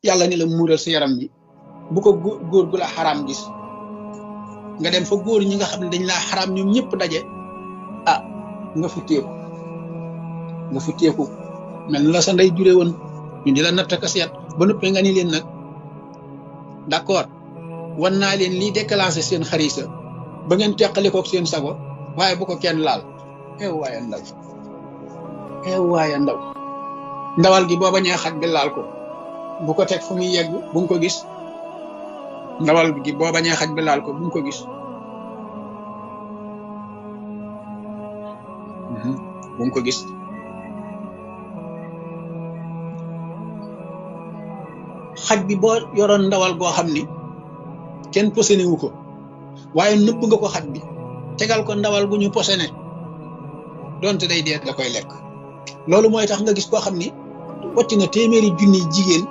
yàlla ni la muural sa yaram bi bu ko góor gu la xaraam gis nga dem fa góor ñi nga xam ne dañ laa xaraam ñoom ñëpp daje ah nga futteeku mel na la sa ndey jure woon ñu di la natt ak seet ba noppi nga ni leen nag d'accord wan naa leen lii déclenché seen xarisa ba ngeen teqalikook seen sago waaye bu ko kenn laal waaye ndaw ndawal gi boo bañee xaj bi laal ko bu ko teg fu muy yegg bu nga ko gis ndawal gi boo bañee xaj bi laal ko bu nga ko gis bu nga ko gis xaj bi boo yoroon ndawal goo xam ni kenn posene wu ko waaye nëbb nga ko xaj bi tegal ko ndawal gu ñu posene donte day dee da koy lekk loolu mooy tax nga gis koo xam ni wàcc na téeméeri junni jigéen